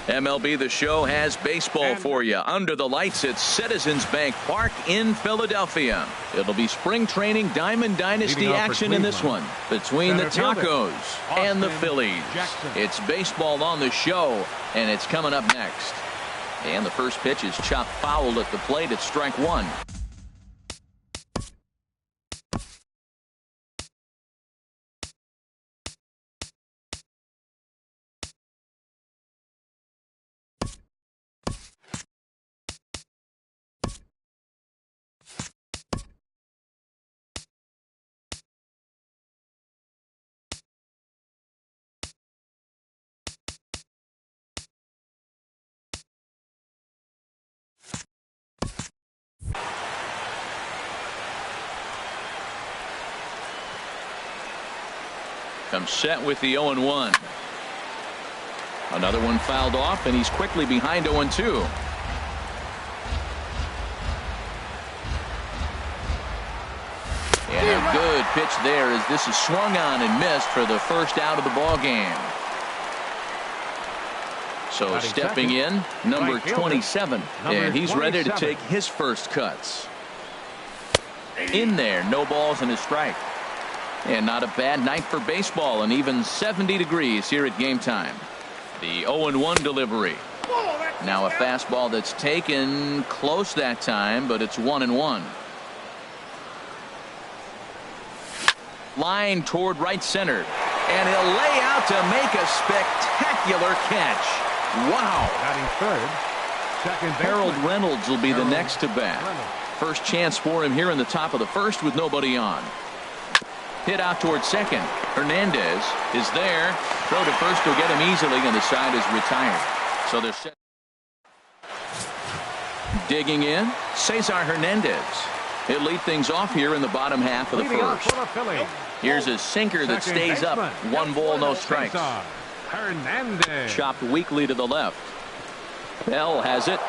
MLB The Show has baseball for you. Under the lights at Citizens Bank Park in Philadelphia. It'll be spring training Diamond Dynasty action in this one between the Tacos and the Phillies. It's baseball on the show, and it's coming up next. And the first pitch is chopped foul at the plate. It's strike one. Comes set with the 0-1. Another one fouled off, and he's quickly behind 0-2. And a good pitch there as this is swung on and missed for the first out of the ball game. So stepping in, number 27, and he's ready to take his first cuts. In there, no balls and a strike. And not a bad night for baseball, and even 70 degrees here at game time. The 0-1 delivery. Now a fastball that's taken close that time, but it's 1-1. Line toward right center, and he'll lay out to make a spectacular catch. Wow. Batting third, second Harold Reynolds will be the next to bat. First chance for him here in the top of the first with nobody on. Hit out towards second. Hernandez is there. Throw to first will get him easily, and the side is retired. So they're set. Digging in, Cesar Hernandez. He'll lead things off here in the bottom half of the first. Here's a sinker that stays up. 1 ball, no strikes. Chopped weakly to the left. Bell has it.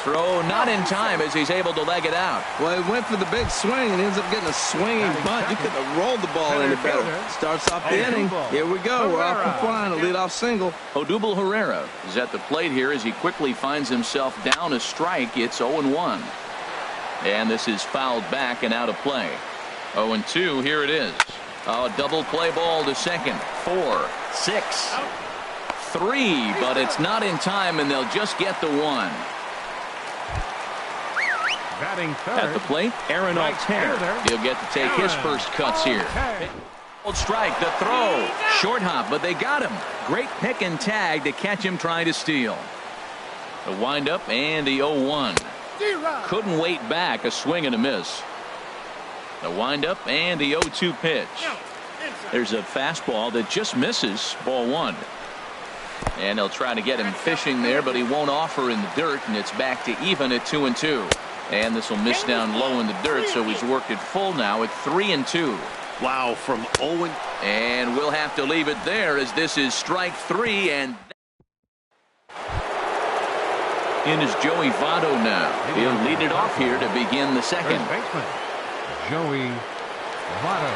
Throw not in time as he's able to leg it out. Well, he went for the big swing and ends up getting a swinging bunt. You could have rolled the ball in the better. Starts off the inning. Here we go. We're off the flying. A leadoff single. Odubel Herrera is at the plate here as he quickly finds himself down a strike. It's 0-1. And this is fouled back and out of play. 0-2. Here it is. A double play ball to second. 4, 6, 3, but it's not in time, and they'll just get the 1. At the plate, Aaron Altair. He'll get to take his first cuts here. Old strike, the throw. Short hop, but they got him. Great pick and tag to catch him trying to steal. The windup and the 0-1. Couldn't wait back. A swing and a miss. The windup and the 0-2 pitch. There's a fastball that just misses. Ball 1. And they'll try to get him fishing there, but he won't offer in the dirt, and it's back to even at 2-2. And this will miss down low in the dirt, so he's worked it full now at 3-2. Wow, from 0. And we'll have to leave it there as this is strike 3. And in is Joey Votto now. He'll lead it off here to begin the second. Joey Votto.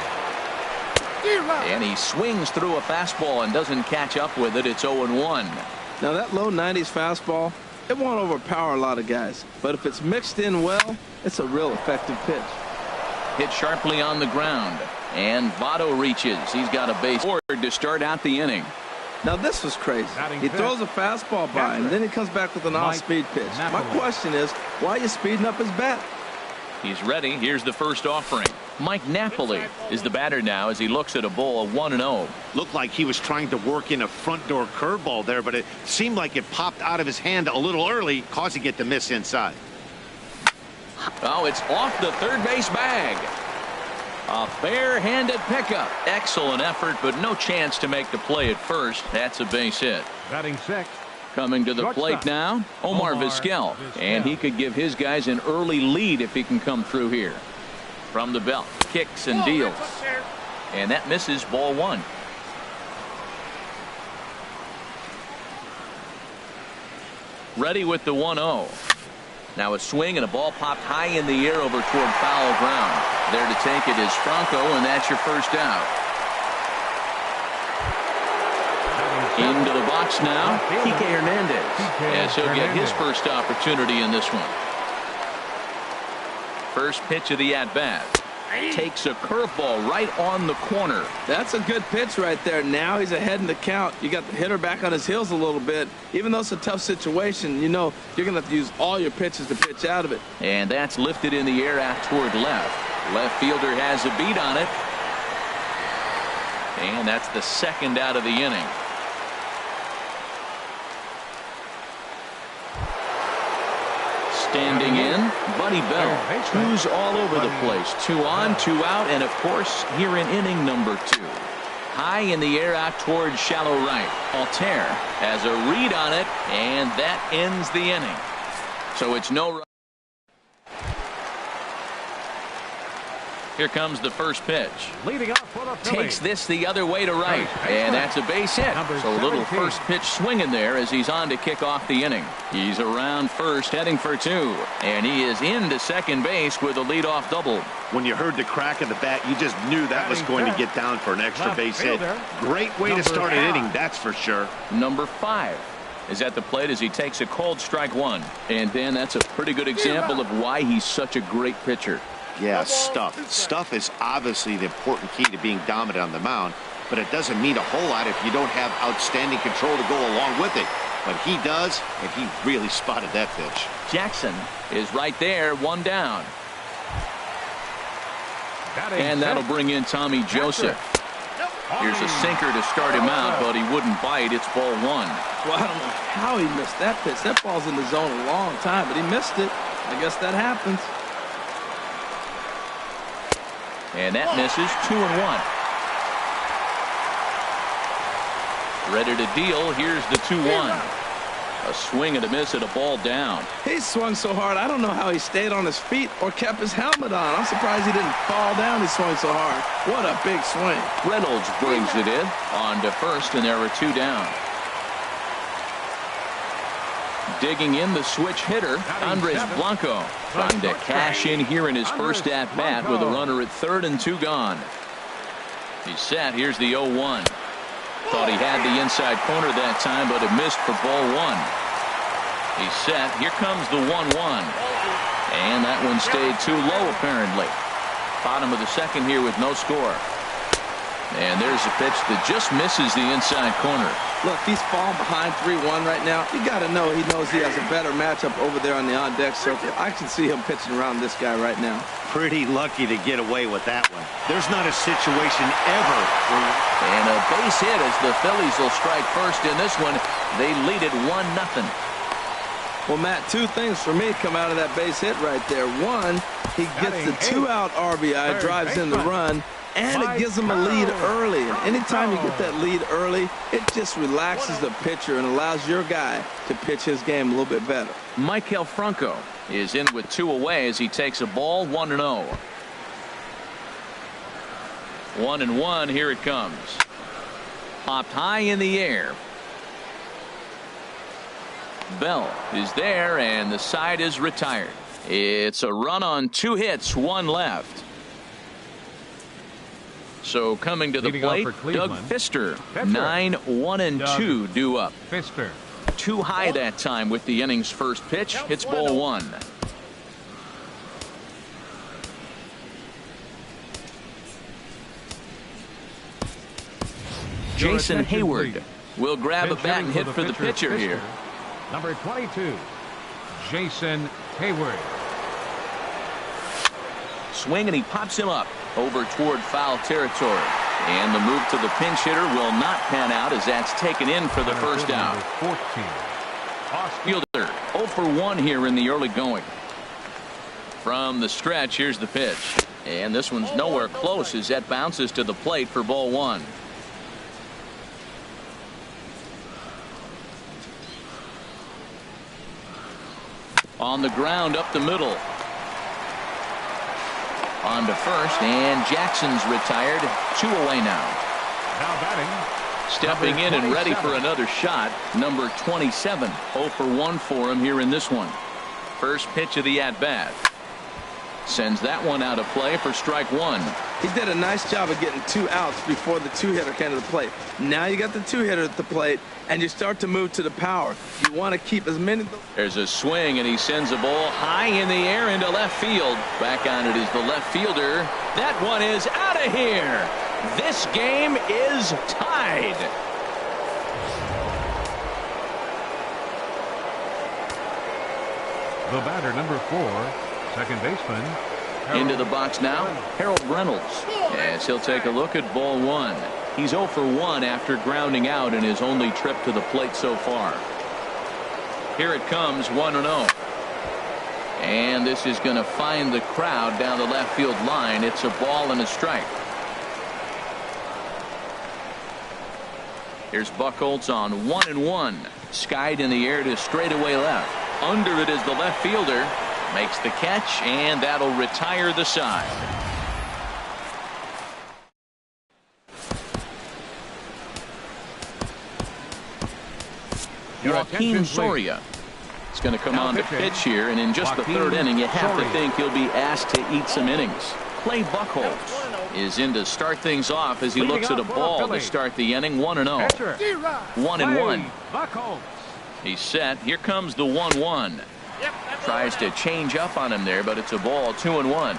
And he swings through a fastball and doesn't catch up with it. It's 0-1. Now that low 90s fastball, it won't overpower a lot of guys, but if it's mixed in well, it's a real effective pitch. Hit sharply on the ground, and Votto reaches. He's got a base board to start out the inning. Now this was crazy. He throws a fastball by, and then he comes back with an off-speed pitch. My question is, why are you speeding up his bat? He's ready. Here's the first offering. Mike Napoli is the batter now as he looks at a ball of 1-0. Looked like he was trying to work in a front door curveball there, but it seemed like it popped out of his hand a little early, causing it to miss inside. Oh, it's off the third base bag. A bare-handed pickup. Excellent effort, but no chance to make the play at first. That's a base hit. Batting sixth. Coming to the plate now, Omar Vizquel. And he could give his guys an early lead if he can come through here. From the belt, kicks and deals. And that misses. Ball 1. Ready with the 1-0. Now a swing and a ball popped high in the air over toward foul ground. There to take it is Franco, and that's your first out. Into the box now, Kike Hernandez. As he'll get his first opportunity in this one. First pitch of the at-bat. Takes a curveball right on the corner. That's a good pitch right there. Now he's ahead in the count. You got the hitter back on his heels a little bit. Even though it's a tough situation, you know you're going to have to use all your pitches to pitch out of it. And that's lifted in the air out toward left. Left fielder has a beat on it. And that's the second out of the inning. Standing in, Buddy Bell, who's all over the place. 2 on, 2 out, and of course, here in inning number 2. High in the air out toward shallow right. Altair has a read on it, and that ends the inning. So it's no run. Here comes the first pitch. Leading off for the Phillies. Takes this the other way to right, and that's a base hit. So a little first pitch swinging there as he's on to kick off the inning. He's around first, heading for 2, and he is into second base with a leadoff double. When you heard the crack of the bat, you just knew that was going to get down for an extra base hit. Great way to start an inning, that's for sure. Number 5 is at the plate as he takes a cold strike 1. And Dan, that's a pretty good example of why he's such a great pitcher. Yeah, stuff. Stuff is obviously the important key to being dominant on the mound, but it doesn't mean a whole lot if you don't have outstanding control to go along with it. But he does, and he really spotted that pitch. Jackson is right there, 1 down. And that'll bring in Tommy Joseph. Here's a sinker to start him out, but he wouldn't bite. It's ball 1. Well, I don't know how he missed that pitch. That ball's in the zone a long time, but he missed it. I guess that happens. And that misses. 2-1. Ready to deal. Here's the 2-1. A swing and a miss at a ball down. He swung so hard, I don't know how he stayed on his feet or kept his helmet on. I'm surprised he didn't fall down. He swung so hard. What a big swing. Reynolds brings it in. On to first, and there are 2 down. Digging in the switch hitter, Andres Blanco, trying to cash in here in his first at-bat with a runner at 3rd and 2 gone. He's set. Here's the 0-1. Thought he had the inside corner that time, but it missed for ball 1. He's set. Here comes the 1-1. And that one stayed too low, apparently. Bottom of the second here with no score. And there's a pitch that just misses the inside corner. Look, he's falling behind 3-1 right now. You got to know he knows he has a better matchup over there on the on-deck circle. I can see him pitching around this guy right now. Pretty lucky to get away with that one. There's not a situation ever. And a base hit as the Phillies will strike first in this one. They lead it 1-0. Well, Matt, 2 things for me come out of that base hit right there. 1, he gets the 2-out RBI, drives in the run. And it gives him a lead early. And anytime you get that lead early, it just relaxes the pitcher and allows your guy to pitch his game a little bit better. Maikel Franco is in with 2 away as he takes a ball. 1-0. 1-1. Here it comes. Popped high in the air. Bell is there, and the side is retired. It's a run on 2 hits, 1 left. So coming to the plate, Doug Fister, 9-1-2 due up. Fister. Too high that time with the inning's first pitch. Hits ball 1. Jason Hayward will grab a bat and hit for the pitcher here. Number 22, Jason Hayward. Swing, and he pops him up over toward foul territory. And the move to the pinch hitter will not pan out as that's taken in for the first out. 14. Fielder 0 for 1 here in the early going. From the stretch, here's the pitch. And this one's nowhere close as that bounces to the plate for ball 1. On the ground up the middle. On to first, and Jackson's retired. 2 away now. Now batting. Stepping in and ready for another shot, number 27. 0 for 1 for him here in this one. First pitch of the at-bat. Sends that one out of play for strike one. He did a nice job of getting 2 outs before the 2-hitter came to the plate. Now you got the 2-hitter at the plate, and you start to move to the power. You want to keep as many. There's a swing, and he sends a ball high in the air into left field. Back on it is the left fielder. That one is out of here. This game is tied. The batter, number 4, second baseman. Into the box now, Harold Reynolds. Yes, he'll take a look at ball one. He's 0 for 1 after grounding out in his only trip to the plate so far. Here it comes, 1-0. And this is going to find the crowd down the left field line. It's a ball and a strike. Here's Buchholz on 1-1. Skied in the air to straightaway left. Under it is the left fielder. Makes the catch, and that'll retire the side. Joaquin Soria. It's going to come on to pitch here, and in just the third inning, you have to think he'll be asked to eat some innings. Clay Buchholz is in to start things off as he looks at a ball to start the inning. 1-0. 1-1. He's set. Here comes the 1-1. Tries to change up on him there, but it's a ball. 2-1.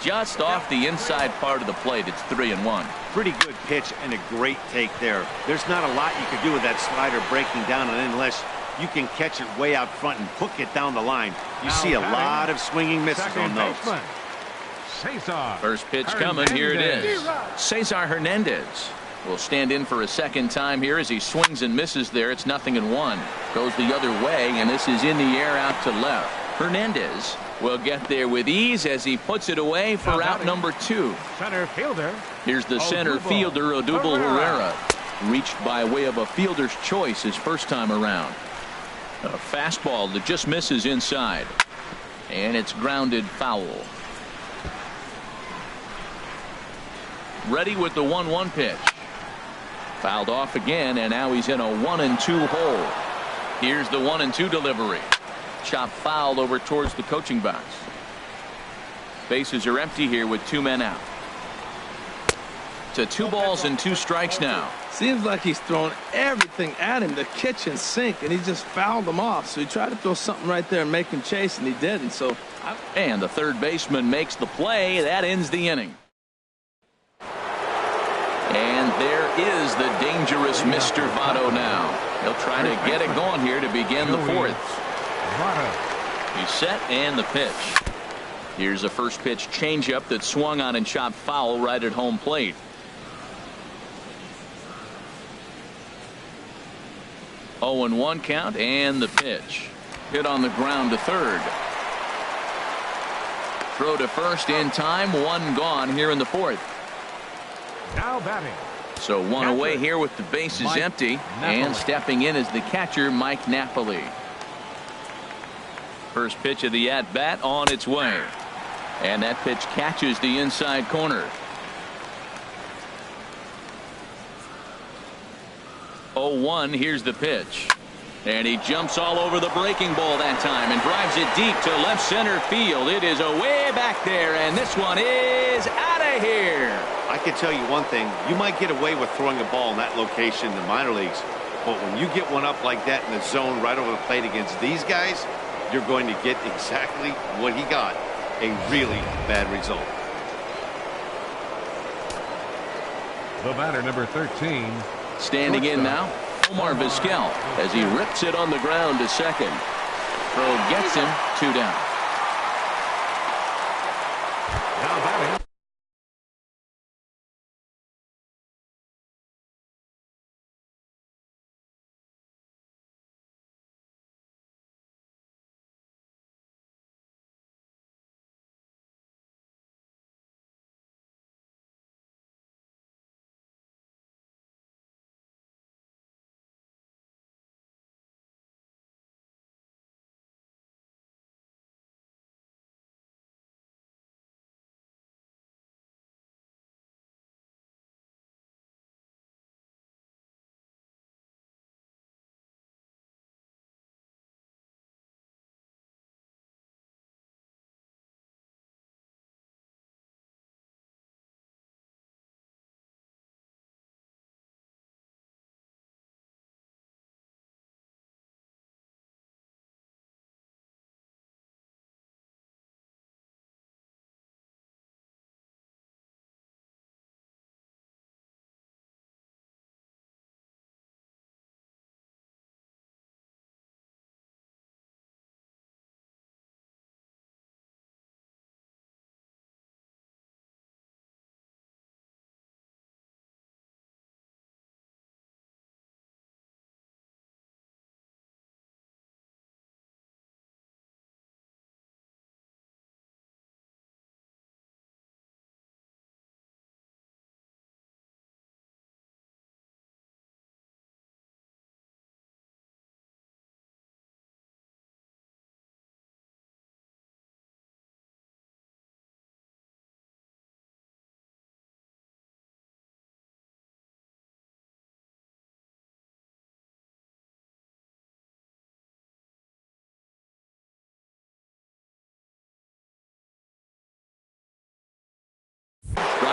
Just off the inside part of the plate. It's 3-1. Pretty good pitch and a great take there. There's not a lot you can do with that slider breaking down, and unless you can catch it way out front and hook it down the line, you see a lot of swinging misses on those. First pitch coming. Here it is. Cesar Hernandez will stand in for a second time here as he swings and misses there. It's 0-1. Goes the other way, and this is in the air out to left. Hernandez will get there with ease as he puts it away for out number 2. Center fielder. Here's the center fielder, Odubel Herrera. Reached by way of a fielder's choice his first time around. A fastball that just misses inside. And it's grounded foul. Ready with the 1-1 pitch. Fouled off again, and now he's in a 1-2 hole. Here's the 1-2 delivery. Chop fouled over towards the coaching box. Bases are empty here with 2 men out. To 2 balls and 2 strikes now. Seems like he's thrown everything at him, the kitchen sink, and he just fouled them off. So he tried to throw something right there and make him chase, and he didn't. So, and the third baseman makes the play. That ends the inning. And there is the dangerous Mr. Votto now. He'll try to get it going here to begin the 4th. He's set, and the pitch. Here's a first pitch changeup that swung on and chopped foul right at home plate. Oh, and 1 count, and the pitch. Hit on the ground to third. Throw to first in time. 1 gone here in the 4th. Now batting. So 1 away here with the bases empty. And stepping in is the catcher, Mike Napoli. First pitch of the at-bat on its way. And that pitch catches the inside corner. 0-1. Here's the pitch. And he jumps all over the breaking ball that time and drives it deep to left center field. It is away back there, and this one is out of here. I can tell you one thing. You might get away with throwing a ball in that location in the minor leagues, but when you get one up like that in the zone right over the plate against these guys, you're going to get exactly what he got, a really bad result. The batter, number 13. Standing in now, Omar Vizquel, as he rips it on the ground to second. Throw gets him, 2 down. Now batting.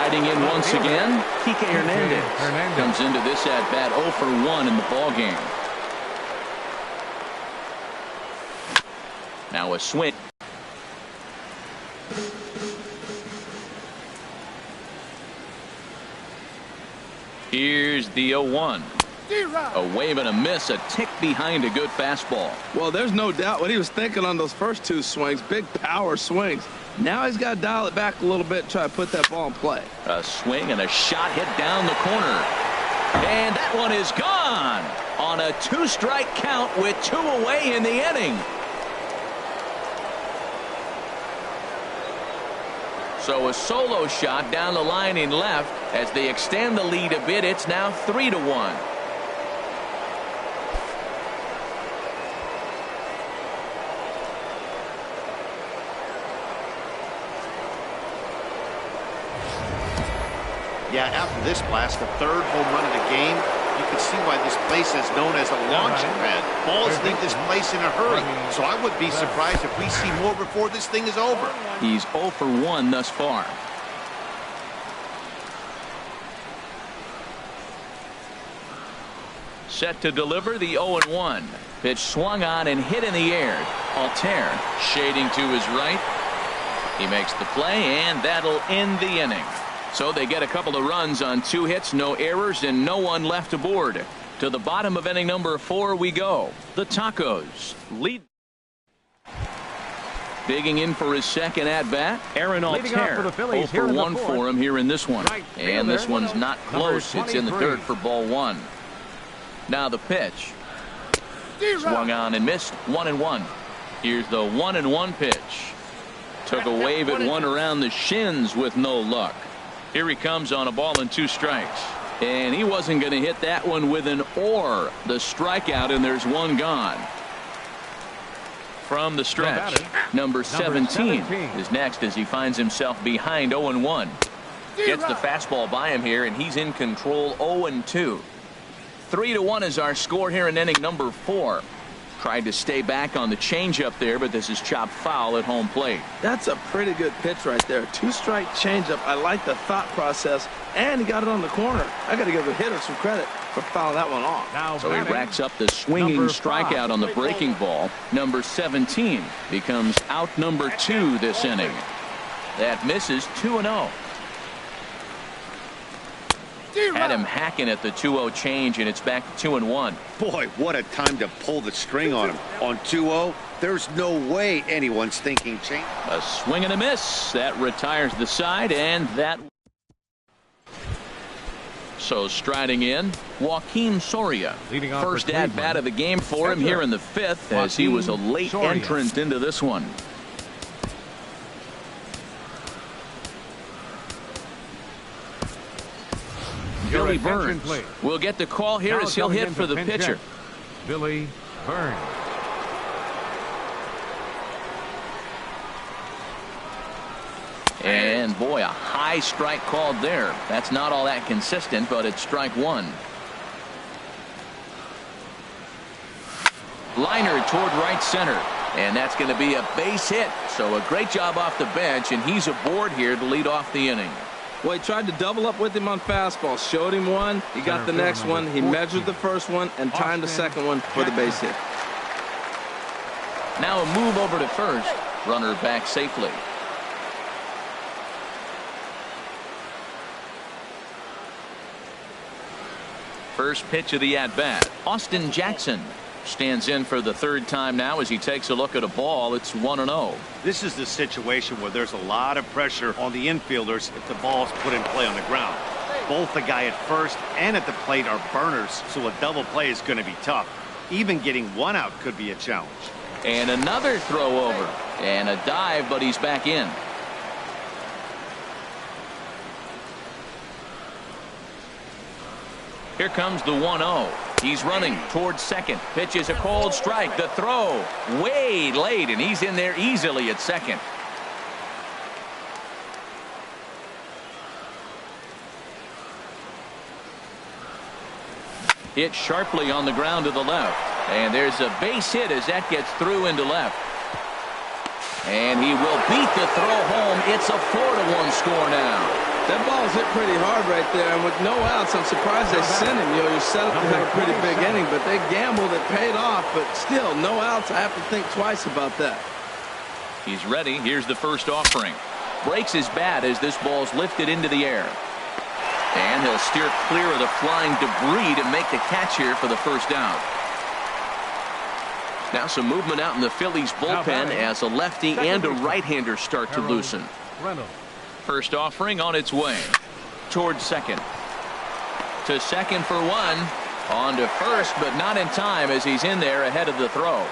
Striding in once again, Kike Hernandez comes into this at-bat 0 for 1 in the ballgame. Now a swing. Here's the 0-1. A wave and a miss, a tick behind a good fastball. Well, there's no doubt what he was thinking on those first two swings. Big power swings. Now he's got to dial it back a little bit and try to put that ball in play. A swing and a shot hit down the corner. And that one is gone on a 2-strike count with 2 away in the inning. So a solo shot down the line in left as they extend the lead a bit. It's now 3-1. Yeah, after this blast, the third home run of the game, you can see why this place is known as a launching pad. Balls leave this place in a hurry, so I would be surprised if we see more before this thing is over. He's 0 for 1 thus far. Set to deliver the 0-1. Pitch swung on and hit in the air. Altair shading to his right. He makes the play, and that'll end the inning. So they get a couple of runs on 2 hits, no errors, and no one left aboard. To the bottom of inning number 4 we go. The Tacos lead. Digging in for his second at-bat, Aaron Altair. 0 for 1 for him here in this one. And this one's not close. It's in the dirt for ball 1. Now the pitch. Swung on and missed. 1-1. Here's the 1-1 pitch. Took a wave at one around the shins with no luck. Here he comes on a ball and 2 strikes. And he wasn't going to hit that one with an or. The strikeout, and there's 1 gone. From the stretch, number 17 is next as he finds himself behind 0-1. Gets the fastball by him here, and he's in control 0-2. 3-1 is our score here in inning number 4. Tried to stay back on the changeup there, but this is chopped foul at home plate. That's a pretty good pitch right there. 2-strike changeup. I like the thought process, and he got it on the corner. I got to give the hitter some credit for fouling that one off. So he racks up the swinging strikeout on the breaking ball. Number 17 becomes out number 2 this inning. That misses. 2-0. Had him hacking at the 2-0 change, and it's back to 2-1. Boy, what a time to pull the string on him. On 2-0, there's no way anyone's thinking change. A swing and a miss. That retires the side, and that. So striding in, Joaquin Soria. First at-bat of the game for him here in the 5th, as he was a late entrant into this one. Billy Burns will get the call here as he'll hit for the pitcher. Billy Burns. And boy, a high strike called there. That's not all that consistent, but it's strike 1. Liner toward right center, and that's going to be a base hit. So a great job off the bench, and he's aboard here to lead off the inning. Well, he tried to double up with him on fastball. Showed him one. He got the next one. He measured the first one and timed the second one for the base hit. Now a move over to first. Runner back safely. First pitch of the at-bat. Austin Jackson stands in for the 3rd time now as he takes a look at a ball. It's 1-0. This is the situation where there's a lot of pressure on the infielders if the ball's put in play on the ground. Both the guy at first and at the plate are burners, so a double play is going to be tough. Even getting 1 out could be a challenge. And another throw over. And a dive, but he's back in. Here comes the 1-0. He's running towards second. Pitch is a cold strike. The throw way late, and he's in there easily at second. Hit sharply on the ground to the left. And there's a base hit as that gets through into left. And he will beat the throw home. It's a 4-1 score now. That ball's hit pretty hard right there, and with no outs, I'm surprised they sent him. You know, you're set up to have a pretty big inning, but they gambled, it paid off, but still, no outs. I have to think twice about that. He's ready. Here's the first offering. Breaks his bat as this ball's lifted into the air. And he'll steer clear of the flying debris to make the catch here for the first down. Now some movement out in the Phillies bullpen as a lefty and a right-hander start to loosen. First offering on its way towards second. To second for one. On to first, but not in time as he's in there ahead of the throw.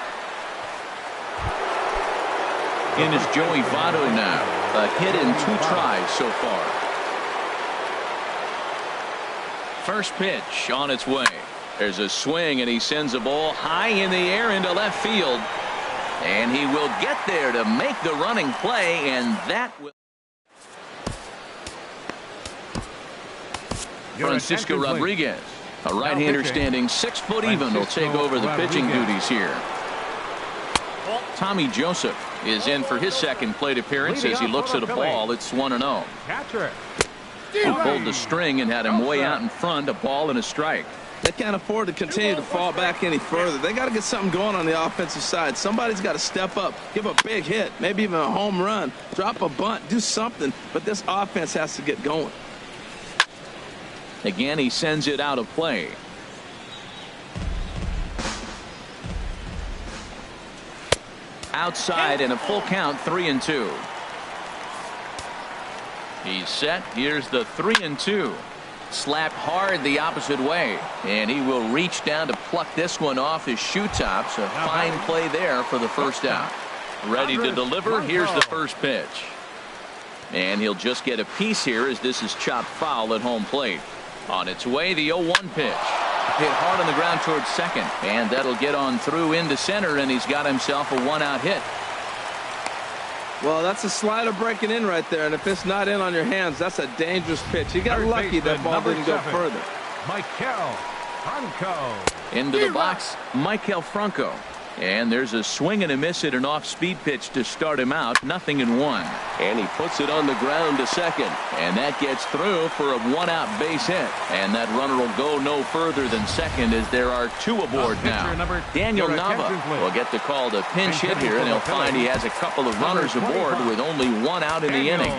In is Joey Votto now. A hit in 2 tries so far. First pitch on its way. There's a swing, and he sends a ball high in the air into left field. And he will get there to make the running play, and that will. Francisco Rodriguez, a right-hander standing 6 foot even, will take over the pitching duties here. Tommy Joseph is in for his second plate appearance as he looks at a ball. It's 1-0. He pulled the string and had him way out in front, a ball and a strike. They can't afford to continue to fall back any further. They got to get something going on the offensive side. Somebody's got to step up, give a big hit, maybe even a home run, drop a bunt, do something. But this offense has to get going. Again, he sends it out of play. Outside and a full count, 3-2. He's set. Here's the 3-2. Slapped hard the opposite way, and he will reach down to pluck this one off his shoe tops. A fine play there for the first out. Ready to deliver. Here's the first pitch. And he'll just get a piece here as this is chopped foul at home plate. On its way, the 0-1 pitch. Hit hard on the ground towards second, and that'll get on through into center, and he's got himself a 1-out hit. Well, that's a slider breaking in right there, and if it's not in on your hands, that's a dangerous pitch. He got lucky that ball didn't go further. Maikel Franco. Into the box, Maikel Franco. And there's a swing and a miss at an off-speed pitch to start him out. 0-1. And he puts it on the ground to second. And that gets through for a 1-out base hit. And that runner will go no further than second as there are 2 aboard now. Daniel Nava will get the call to pinch hit here, and he'll find he has a couple of runners aboard with only 1 out in the inning.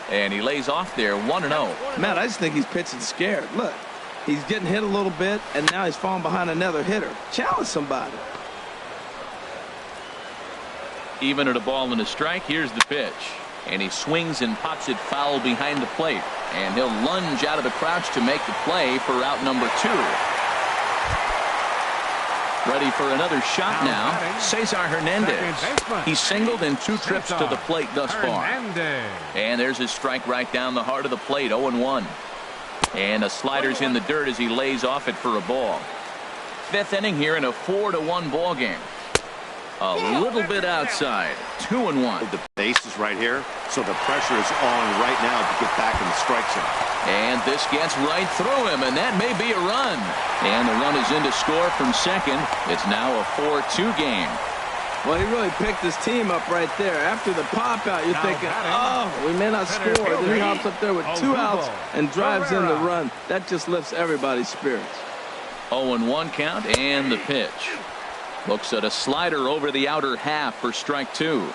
And he lays off there, 1-0. Matt, I just think he's pitching scared. Look, he's getting hit a little bit, and now he's falling behind another hitter. Challenge somebody. Even at a ball and a strike, here's the pitch. And he swings and pops it foul behind the plate. And he'll lunge out of the crouch to make the play for out number 2. Ready for another shot now, Cesar Hernandez. He's singled in 2 trips to the plate thus far. And there's his strike right down the heart of the plate, 0-1. And a slider's in the dirt as he lays off it for a ball. 5th inning here in a 4-1 ball game. A little bit outside, 2-1. The base is right here, so the pressure is on right now to get back in the strike zone. And this gets right through him, and that may be a run. And the run is in to score from second. It's now a 4-2 game. Well, he really picked his team up right there. After the pop out, you're thinking, oh, we may not score. Then he hops up there with 2 outs and drives in the run. That just lifts everybody's spirits. 0-1 count and the pitch. Looks at a slider over the outer half for strike 2.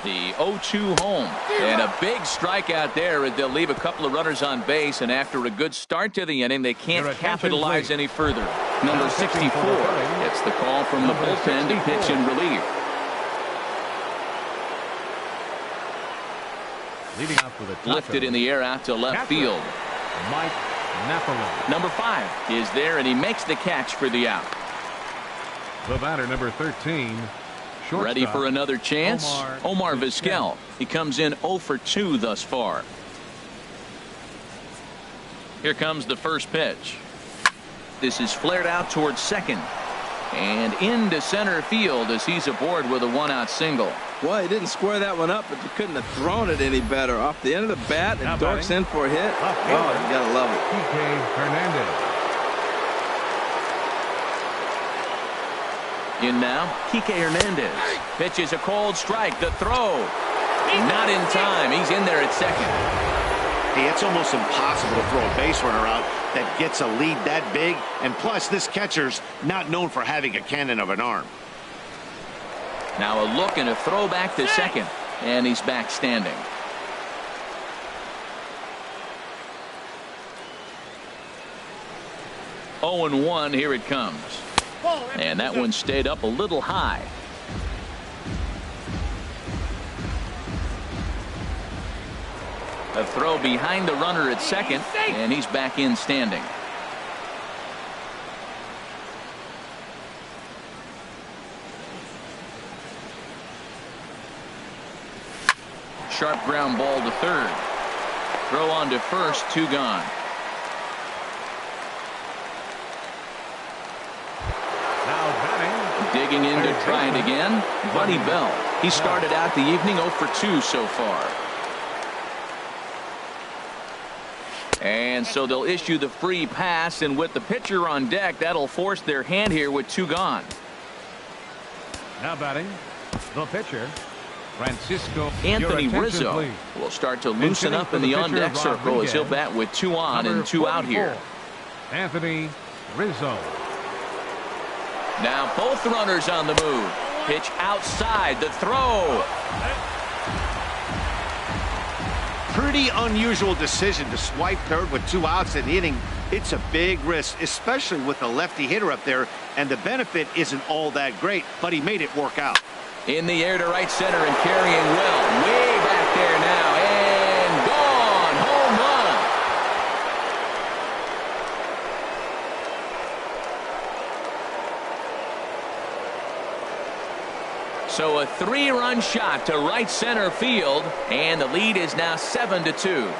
The 0-2 home. And a big strikeout there. They'll leave a couple of runners on base, and after a good start to the inning, they can't capitalize any further. Number 64 gets the call from the bullpen to pitch in relief. Leading off with a Lifted in the air out to left field. Mike Napoli. Number 5 is there, and he makes the catch for the out. The batter, number 13. Ready for another chance? Omar Vizquel. He comes in 0 for 2 thus far. Here comes the first pitch. This is flared out towards second. And into center field as he's aboard with a 1-out single. Well, he didn't square that one up, but you couldn't have thrown it any better. Off the end of the bat, and Dork's in for a hit. Oh, you gotta love it. Hernandez. In now, Kike Hernandez. Pitches a cold strike. The throw. Not in time. He's in there at second. Hey, it's almost impossible to throw a base runner out that gets a lead that big. And plus, this catcher's not known for having a cannon of an arm. Now a look and a throw back to second. And he's back standing. Oh and 1, here it comes. And that one stayed up a little high. A throw behind the runner at second, and he's back in standing. Sharp ground ball to third. Throw on to first, 2 gone. Digging in to try it again, Buddy Bell. He started out the evening 0 for 2 so far. And so they'll issue the free pass, and with the pitcher on deck, that'll force their hand here with 2 gone. Now batting, the pitcher, Francisco. Anthony Rizzo will start to loosen up in the on-deck circle as he'll bat with 2 on and 2 out here. Anthony Rizzo. Now both runners on the move. Pitch outside. The throw. Pretty unusual decision to swipe third with 2 outs in the inning. It's a big risk, especially with the lefty hitter up there, and the benefit isn't all that great, but he made it work out. In the air to right center and carrying well. Way back there now. And gone. Home run. So a 3-run shot to right center field, and the lead is now 7-2.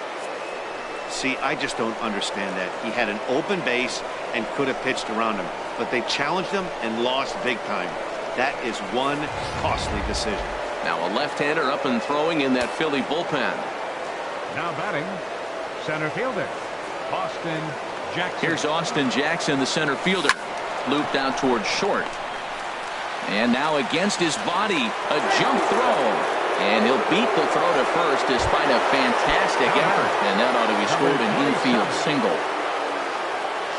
See, I just don't understand that. He had an open base and could have pitched around him, but they challenged him and lost big time. That is one costly decision. Now a left-hander up and throwing in that Philly bullpen. Now batting, center fielder, Austin Jackson. Here's Austin Jackson, the center fielder. Looped out towards short. And now against his body, a jump throw. And he'll beat the throw to first despite a fantastic effort. And that ought to be scored an infield single.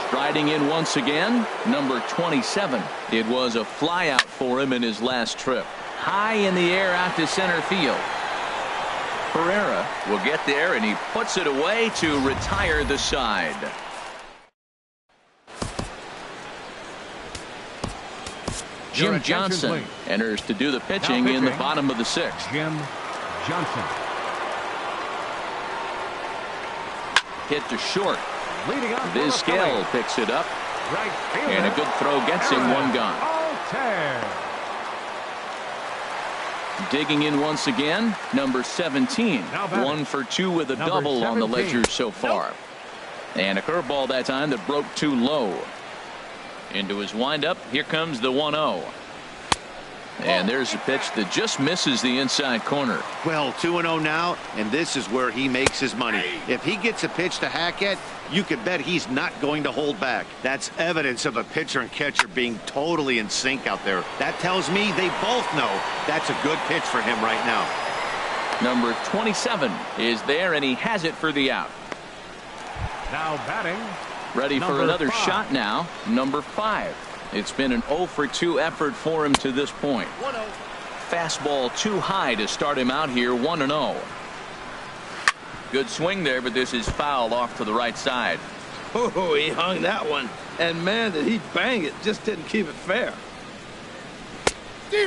Striding in once again, number 27. It was a flyout for him in his last trip. High in the air out to center field. Pereira will get there, and he puts it away to retire the side. Jim Johnson enters to do the pitching in the bottom of the 6th. Jim Johnson. Hit to short. Vizquel picks it up. And a good throw gets him 1 gone. Digging in once again, number 17. 1 for 2 with a double on the ledger so far. And a curveball that time that broke too low. Into his windup, here comes the 1-0. And there's a pitch that just misses the inside corner. Well, 2-0 now, and this is where he makes his money. If he gets a pitch to hack at, you can bet he's not going to hold back. That's evidence of a pitcher and catcher being totally in sync out there. That tells me they both know that's a good pitch for him right now. Number 27 is there, and he has it for the out. Now batting. Ready for another shot now. Number 5. It's been an 0 for 2 effort for him to this point. 1-0. Fastball too high to start him out here. 1-0. Good swing there, but this is foul off to the right side. Oh, he hung that one. And man, did he bang it. Just didn't keep it fair.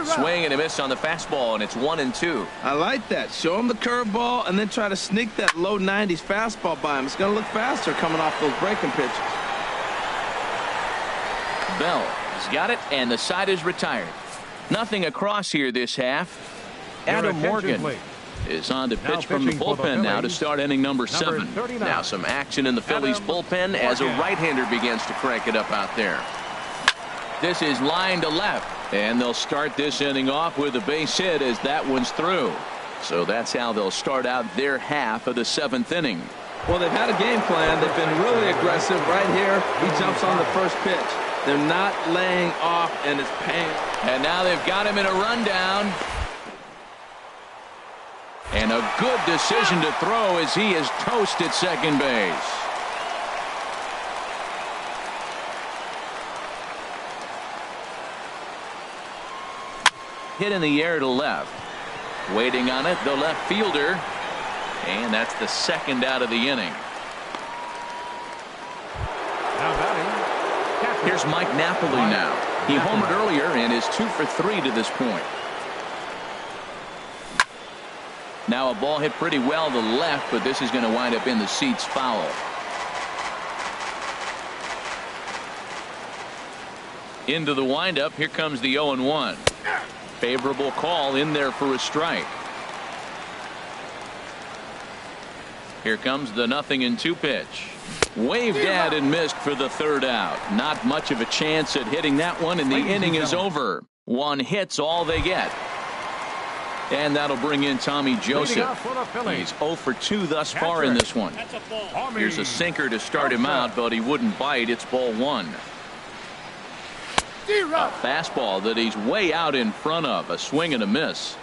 Swing and a miss on the fastball, and it's 1-2. I like that. Show him the curveball and then try to sneak that low 90s fastball by him. It's going to look faster coming off those breaking pitches. Bell has got it, and the side is retired. Nothing across here this half. Adam Morgan is on to pitch from the bullpen now to start inning number 7. Now some action in the Phillies bullpen as a right-hander begins to crank it up out there. This is line to left, and they'll start this inning off with a base hit as that one's through. So that's how they'll start out their half of the 7th inning. Well, they've had a game plan. They've been really aggressive. Right here, he jumps on the first pitch. They're not laying off, and it's paying. And now they've got him in a rundown. And a good decision to throw as he is toast at second base. Hit in the air to left. Waiting on it, the left fielder. And that's the second out of the inning. Now batting. Here's Mike Napoli now. He homered earlier and is 2 for 3 to this point. Now a ball hit pretty well to left, but this is going to wind up in the seats foul. Into the windup. Here comes the 0-1. Favorable call in there for a strike. Here comes the 0-2 pitch. Waved at and missed for the third out. Not much of a chance at hitting that one, and the inning is over. One hit's all they get. And that'll bring in Tommy Joseph. He's 0 for 2 thus far in this one. Here's a sinker to start him out, but he wouldn't bite. It's ball 1. A fastball that he's way out in front of. A swing and a miss.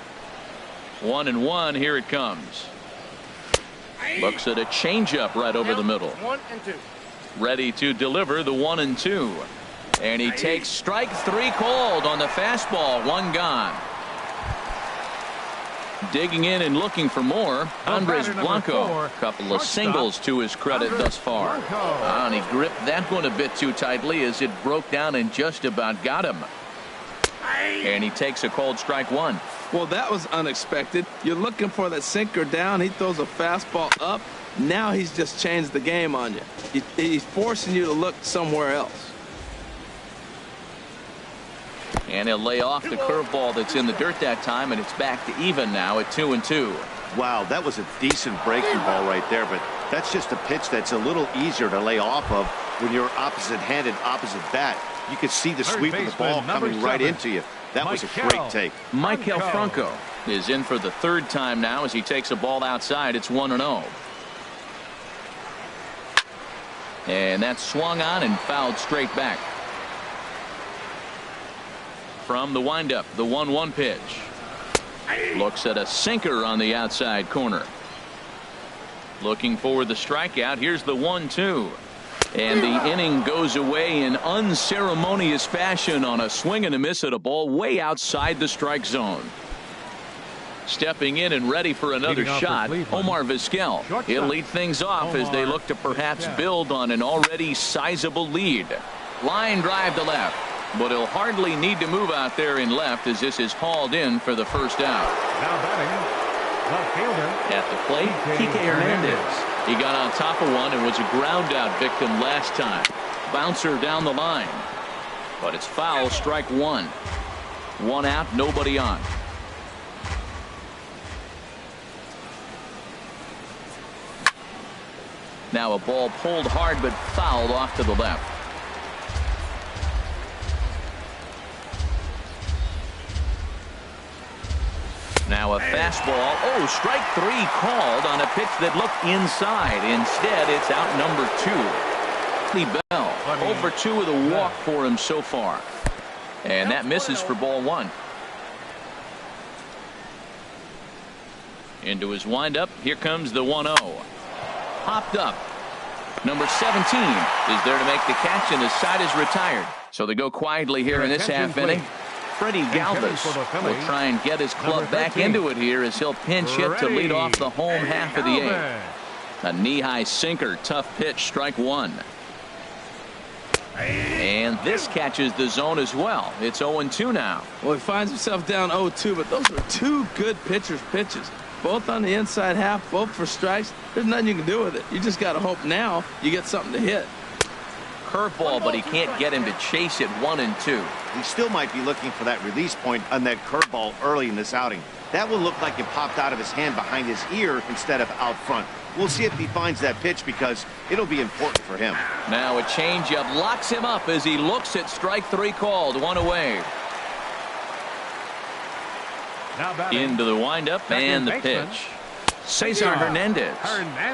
1-1. Here it comes. Looks at a changeup right over the middle. 1-2. Ready to deliver the 1-2. And he takes strike 3 called on the fastball. 1 gone. Digging in and looking for more. Andres Blanco. Couple of singles to his credit thus far. And he gripped that one a bit too tightly as it broke down and just about got him. And he takes a called strike 1. Well, that was unexpected. You're looking for that sinker down. He throws a fastball up. Now he's just changed the game on you. He's forcing you to look somewhere else. And he'll lay off the curveball that's in the dirt that time, and it's back to even now at 2-2. Wow, that was a decent breaking ball right there, but that's just a pitch that's a little easier to lay off of when you're opposite-handed, opposite bat. You could see the sweep of the ball coming right into you. That was a great take. Michael Franco is in for the 3rd time now as he takes a ball outside. It's 1-0. And that's swung on and fouled straight back. From the windup, the 1-1 pitch. Looks at a sinker on the outside corner. Looking for the strikeout. Here's the 1-2. And the inning goes away in unceremonious fashion on a swing and a miss at a ball way outside the strike zone. Stepping in and ready for another shot, Omar Vizquel. He'll lead things off as they look to perhaps build on an already sizable lead. Line drive to left. But he'll hardly need to move out there in left as this is hauled in for the first out. Now batting, left fielder. At the plate, Kike Hernandez. He got on top of one and was a ground out victim last time. Bouncer down the line. But it's foul, strike 1. 1 out, nobody on. Now a ball pulled hard but fouled off to the left. Now a fastball. Oh, strike 3 called on a pitch that looked inside. Instead, it's out number 2. Lee Bell, 0 for 2 with a walk for him so far. And that misses for ball 1. Into his windup. Here comes the 1-0. Popped up. Number 17 is there to make the catch, and the side is retired. So they go quietly here in this half inning. Freddie Galvis will try and get his club back into it here as he'll pinch hit to lead off the home half of the 8th. A knee-high sinker, tough pitch, strike 1. And this catches the zone as well. It's 0-2 now. Well, he finds himself down 0-2, but those are 2 good pitchers' pitches. Both on the inside half, both for strikes. There's nothing you can do with it. You just got to hope now you get something to hit. Curveball, but he can't get him to chase it. 1-2. He still might be looking for that release point on that curveball early in this outing. That will look like it popped out of his hand behind his ear instead of out front. We'll see if he finds that pitch because it'll be important for him. Now a changeup locks him up as he looks at strike 3 called. 1 away. Now batting. Into the windup and the pitch. Cesar Hernandez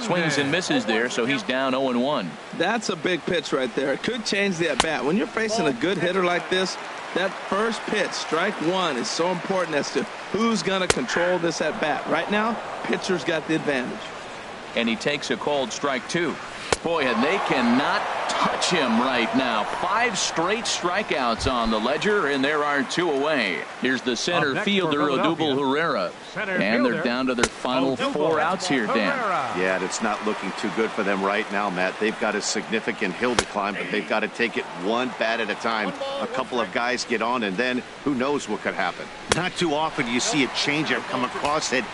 swings and misses there, so he's down 0-1. That's a big pitch right there. It could change the at-bat. When you're facing a good hitter like this, that first pitch, strike one, is so important as to who's going to control this at-bat. Right now, pitcher's got the advantage. And he takes a called strike two. Boy, and they cannot touch him right now. 5 straight strikeouts on the ledger, and there are 2 away. Here's the center fielder, Odubel Herrera. And they're down to their final 4 outs here, Dan. Yeah, it's not looking too good for them right now, Matt. They've got a significant hill to climb, but they've got to take it one bat at a time. A couple of guys get on, and then who knows what could happen. Not too often do you see a changeup come across at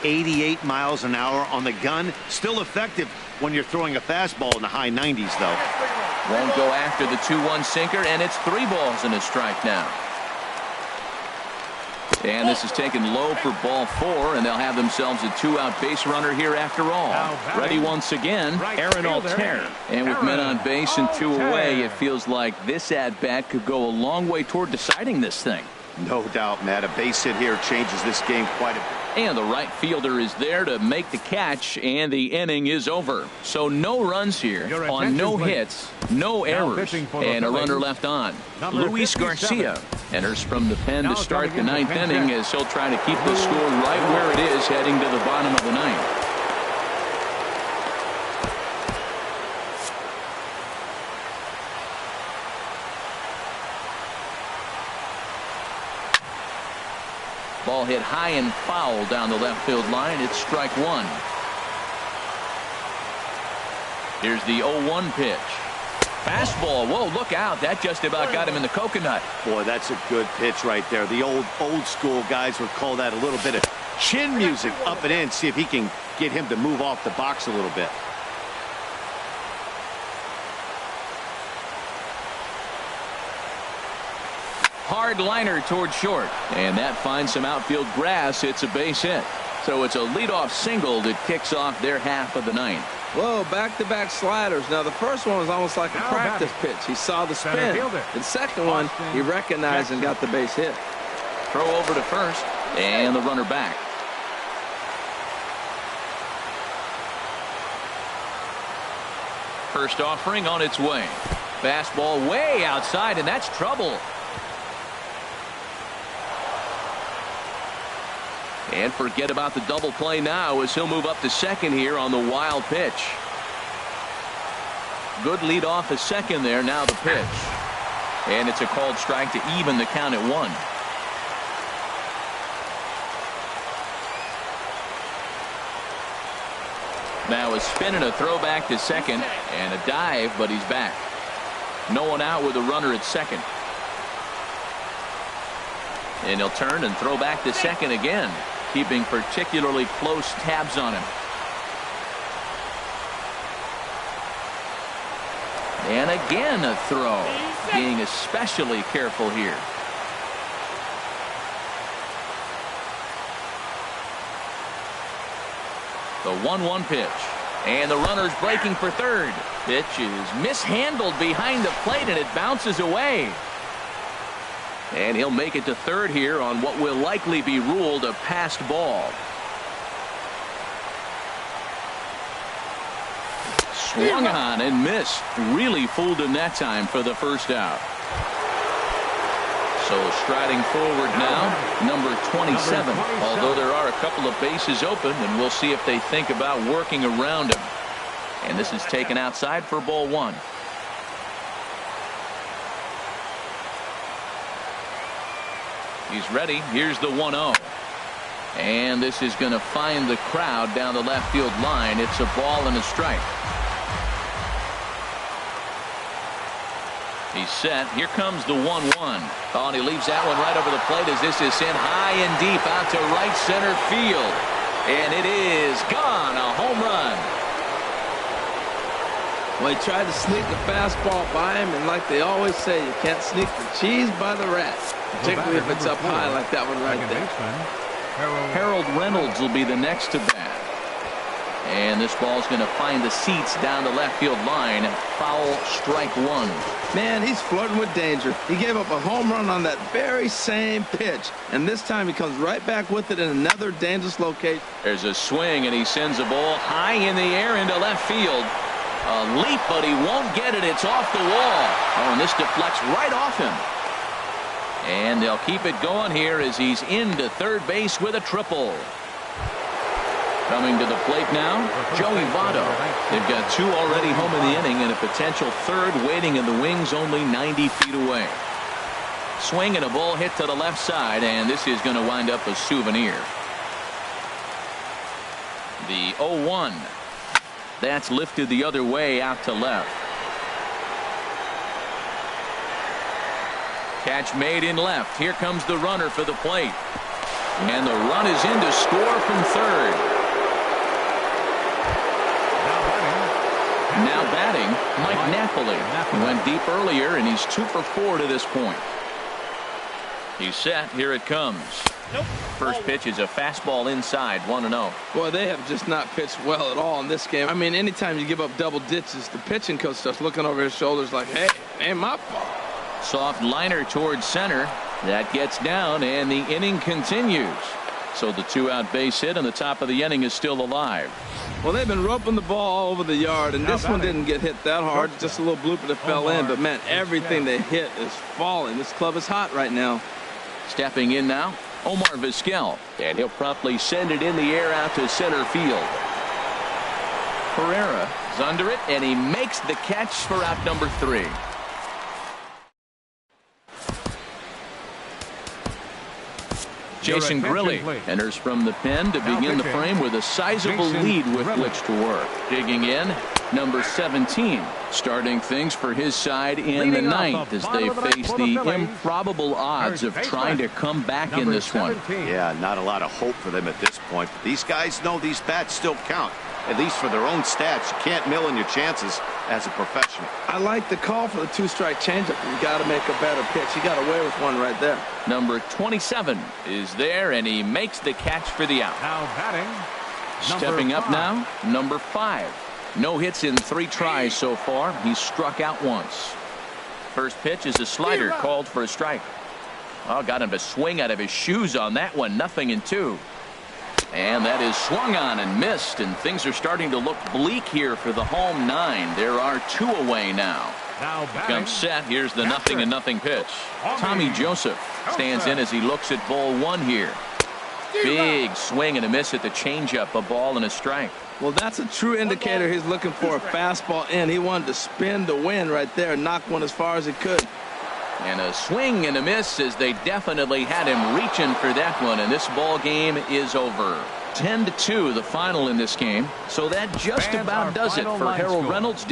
88 miles an hour on the gun. Still effective when you're throwing a fastball in the high 90s, though. Won't go after the 2-1 sinker, and it's 3 balls and a strike now. And this is taken low for ball 4, and they'll have themselves a 2-out base runner here after all. Ready once again, Aaron Altair. And with men on base and 2 away, it feels like this at-bat could go a long way toward deciding this thing. No doubt, Matt. A base hit here changes this game quite a bit. And the right fielder is there to make the catch, and the inning is over. So no runs here on no hits, no errors, and a runner left on. Luis Garcia enters from the pen to start the 9th inning as he'll try to keep the score right where it is heading to the bottom of the 9th. Ball hit high and foul down the left field line. It's strike 1. Here's the 0-1 pitch. Fastball. Whoa, look out. That just about got him in the coconut. Boy, that's a good pitch right there. The old school guys would call that a little bit of chin music up and in. See if he can get him to move off the box a little bit. Hard liner toward short, and that finds some outfield grass. It's a base hit. So it's a leadoff single that kicks off their half of the 9th. Whoa, back-to-back sliders. Now, the first one was almost like a practice pitch. He saw the spin. The second one, he recognized and got the base hit. Throw over to first, and the runner back. First offering on its way. Fastball way outside, and that's trouble. And forget about the double play now as he'll move up to second here on the wild pitch. Good lead off a second there. Now the pitch. And it's a called strike to even the count at 1. Now a spin and a throw back to second and a dive, but he's back. No one out with a runner at second. And he'll turn and throw back to second again, keeping particularly close tabs on him. And again a throw, being especially careful here. The 1-1 pitch. And the runner's breaking for third. Pitch is mishandled behind the plate, and it bounces away. And he'll make it to third here on what will likely be ruled a passed ball. Swung on and missed. Really fooled him that time for the first out. So striding forward now, number 27. Although there are a couple of bases open, and we'll see if they think about working around him. And this is taken outside for ball 1. He's ready. Here's the 1-0. And this is going to find the crowd down the left field line. It's a ball and a strike. He's set. Here comes the 1-1. Oh, and he leaves that one right over the plate as this is sent high and deep out to right center field. And it is gone. A home run. Well, he tried to sneak the fastball by him, and like they always say, you can't sneak the cheese by the rat, particularly if it's up high like that one right there. Harold Reynolds will be the next to bat. And this ball's going to find the seats down the left field line. Foul, strike one. Man, he's flirting with danger. He gave up a home run on that very same pitch. And this time he comes right back with it in another dangerous location. There's a swing, and he sends the ball high in the air into left field. A leap, but he won't get it. It's off the wall. Oh, and this deflects right off him. And they'll keep it going here as he's into third base with a triple. Coming to the plate now, Joey Votto. They've got two already home in the inning and a potential third waiting in the wings only 90 feet away. Swing and a ball hit to the left side, and this is going to wind up a souvenir. The 0-1. That's lifted the other way out to left. Catch made in left. Here comes the runner for the plate. And the run is in to score from third. Now batting, Mike Napoli. He went deep earlier, and he's 2 for 4 to this point. He's set. Here it comes. First pitch is a fastball inside, 1-0. Boy, they have just not pitched well at all in this game. I mean, anytime you give up double ditches, the pitching coach starts looking over his shoulders like, hey, ain't my fault. Soft liner towards center. That gets down, and the inning continues. So the 2-out base hit on the top of the inning is still alive. Well, they've been roping the ball all over the yard, and this one didn't get hit that hard. Just a little blooper that fell in. But, man, everything they hit is falling. This club is hot right now. Stepping in now, Omar Vizquel. And he'll promptly send it in the air out to center field. Pereira is under it, and he makes the catch for out number 3. Jason Grilli enters from the pen to begin the frame with a sizable lead with which to work. Digging in, number 17, starting things for his side in the 9th as they face the improbable odds of trying to come back in this one. Yeah, not a lot of hope for them at this point, but these guys know these bats still count. At least for their own stats. You can't mill in your chances as a professional. I like the call for the 2-strike changeup. You got to make a better pitch. He got away with one right there. Number 27 is there, and he makes the catch for the out. Now batting. Stepping up now, number 5. No hits in 3 tries so far. He's struck out once. First pitch is a slider called for a strike. Oh, got him to swing out of his shoes on that one. 0-2. And that is swung on and missed, and things are starting to look bleak here for the home 9. There are 2 away now. Comes set. Here's the 0-0 pitch. Tommy Joseph stands in as he looks at ball 1 here. Big swing and a miss at the changeup, a ball and a strike. Well, that's a true indicator he's looking for a fastball in. He wanted to spin to win right there, knock one as far as he could. And a swing and a miss as they definitely had him reaching for that one, and this ball game is over. 10-2 the final in this game, so that just about does it for Harold Reynolds.